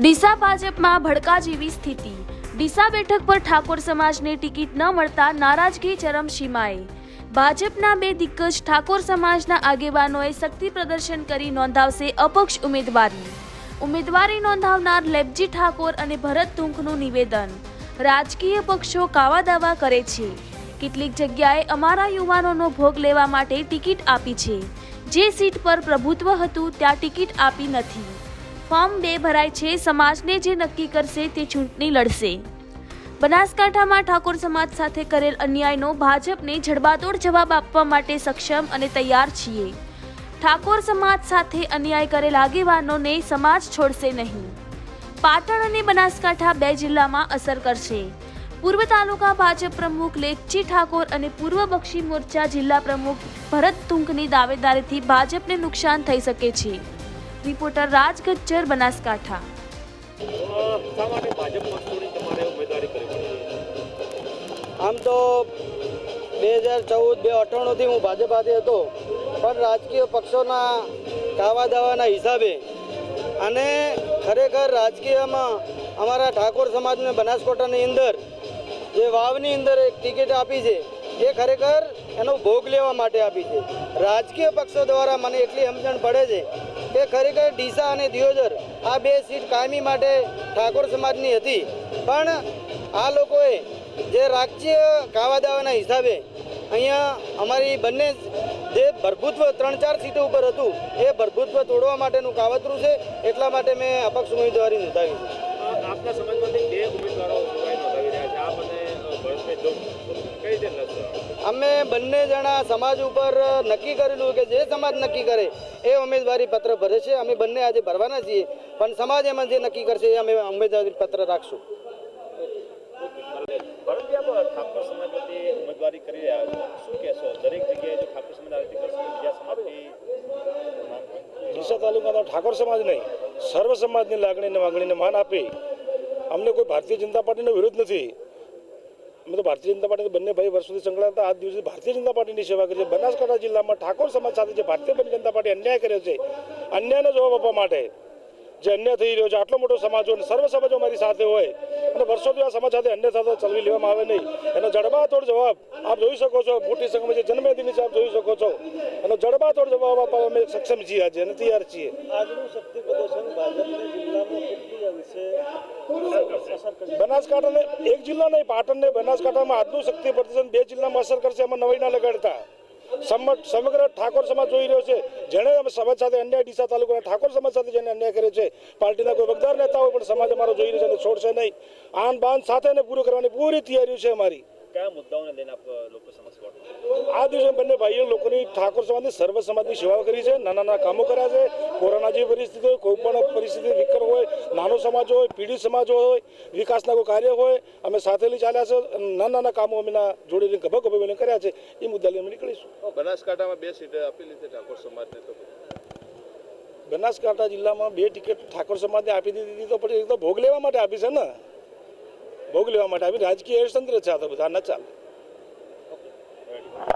ડીસા ભાજપમાં ભડકા જેવી સ્થિતિ। ડીસા બેઠક પર ઠાકોર સમાજને ટિકિટ ન મળતા નારાજગી ચરમસીમાએ। ભાજપના બે દિગ્ગજ ઠાકોર સમાજના આગેવાનોએ શક્તિ પ્રદર્શન કરી નોંધાવશે અપક્ષ ઉમેદવારી નોંધાવનાર લેબજી ઠાકોર અને ભરત તુંકનું નિવેદન। રાજકીય પક્ષો કાવા દાવા કરે છે। કેટલીક જગ્યાએ અમારા યુવાનોનો ભોગ લેવા માટે ટિકિટ આપી છે। જે સીટ પર પ્રભુત્વ હતું ત્યાં ટિકિટ આપી નથી। ફોર્મ 2 ભરાય છે। સમાજને જે નક્કી કરશે તે ચૂંટણી લડશે। બનાસકાંઠામાં ઠાકોર સમાજ સાથે કરેલ અન્યાયનો ભાજપને જડબાતોડ જવાબ આપવા માટે સક્ષમ અને તૈયાર છીએ। ઠાકોર સમાજ સાથે અન્યાય કરેલ આગેવાનોને સમાજ છોડશે નહીં। પાટણ અને બનાસકાંઠા 2 જિલ્લામાં અસર કરશે। પૂર્વ તાલુકા ભાજપ પ્રમુખ લેખજી ઠાકોર અને પૂર્વ બક્ષી મોરચા જિલ્લા પ્રમુખ ભરત તુંકની દાવેદારીથી ભાજપને નુકસાન થઈ શકે છે। रिपोर्टर राज गज्जर बनासकांठा। आम तो 2014-2098 थी हूँ भाजपाથી હતો પણ રાજકીય પક્ષોના કાવા દાવાના હિસાબે અને ખરેખર રાજકીયમાં અમારા ઠાકોર સમાજને બનાસકાંઠાની અંદર જે વાવની અંદર એક ટિકિટ આપી છે એ ખરેખર એનો ભોગ લેવા માટે આપી છે। રાજકીય પક્ષો દ્વારા મને એટલી સમજણ પડે છે કે ખરેખર ડીસા અને દિયોદર આ 2 સીટ કાયમી માટે ઠાકોર સમાજની હતી પણ આ લોકોએ જે રાજકીય કાવા દાવાના હિસાબે અહીંયા અમારી બંને જે ભરભૂત્વ 3-4 સીટો ઉપર હતું એ ભરભૂત્વ તોડવા માટેનું કાવતરું છે। એટલા માટે મેં અપક્ષ ઉમેદવારી નોંધાવી છે। આપના સમાજમાંથી 2 ઉમેદવારો નોંધાવી રહ્યા છે, આપ અને ભરતભાઈ જો કઈ રીતે લડશો? અમે બંને જણા સમાજ ઉપર નક્કી કરેલું કે જે સમાજ નક્કી કરે એ ઉમેદવારી પત્ર ભરે છે। અમે બંને આજે ભરવાના છીએ પણ સમાજ એમાં જે નક્કી કરશે એ અમે ઉમેદવારી પત્ર રાખશું। ઠાકોર સમાજમાંથી ઉમેદવારી કરી રહ્યા છો, શું કહેશો? દરેક જગ્યાએ જો ઠાકોર સમાજ આવી કરશે બીજા સમાજથી ડીસા તાલુકાના ઠાકોર સમાજ નહીં, સર્વ સમાજની લાગણીને માગણીને માન આપી અમને કોઈ ભારતીય જનતા પાર્ટીનો વિરોધ નથી। અમે તો ભારતીય જનતા પાર્ટી બંને ભાઈ વર્ષોથી સંકળાયેલા હતા। આજ દિવસે ભારતીય જનતા પાર્ટીની સેવા કરી છે। બનાસકાંઠા જિલ્લામાં ઠાકોર સમાજ સાથે જે ભારતીય જનતા પાર્ટી અન્યાય કર્યો છે અન્યાયનો જવાબ આપવા માટે જે અન્યાય થઈ રહ્યો છે આટલો મોટો સમાજ હોય સર્વ સમાજો મારી સાથે હોય અને વર્ષોથી આ સમાજ સાથે અન્યાય થતો ચલવી લેવામાં આવે નહીં એનો જડબાતોડ જવાબ આપ જોઈ શકો છો। મોટી સંખ્યામાં જે જન્મદિન આપ જોઈ શકો છો એનો જડબાતોડ જવાબ આપવા અમે સક્ષમ છીએ આજે અને તૈયાર છીએ। આજનું શક્તિ પ્રદર્શન ભાજપના જિલ્લામાં કેટલી અંશે બનાસકાંઠાને એક જિલ્લા નહીં, પાટણને બનાસકાંઠામાં આજનું શક્તિ પ્રદર્શન 2 જિલ્લામાં અસર કરશે એમાં નવાઈ ના લગાડતા। સમગ્ર ઠાકોર સમાજ જોઈ રહ્યો છે। જેણે સમાજ સાથે અન્યાય ડીસા તાલુકાના ઠાકોર સમાજ સાથે જેને અન્યાય કર્યો છે પાર્ટીના કોઈ વગદાર નેતા હોય પણ સમાજ અમારો જોઈ રહ્યો છે અને છોડશે નહીં। આન બાન સાથે એને પૂરું કરવાની પૂરી તૈયારી છે અમારી। કયા મુદ્દાઓને લઈને આપ લોકો સમક્ષ પહોંચો? આ દિવસે બંને ભાઈઓ લોકોની ઠાકોર સમાજની સર્વ સમાજની સેવાઓ કરી છે। નાના કામો કર્યા છે। કોરોના જેવી પરિસ્થિતિ હોય, કોઈ પણ પરિસ્થિતિ વિકર હોય, નાનો સમાજ હોય, પીડિત સમાજ હોય, વિકાસના કોઈ કાર્ય હોય અમે સાથે લઈ ચાલ્યા છે। નાના કામો અમે જોડીને ગભા કર્યા છે। એ મુદ્દા લઈને અમે નીકળીશું। બનાસકાંઠામાં 2 સીટ આપેલી છે ઠાકોર સમાજને, તો બનાસકાંઠા જિલ્લામાં 2 ટિકિટ ઠાકોર સમાજને આપી દીધી તો પછી ભોગ લેવા માટે આપી છે ને, ભોગ લેવા માટે આપી। રાજકીય ષડયંત્ર છે આ તો બધા ન ચાલે।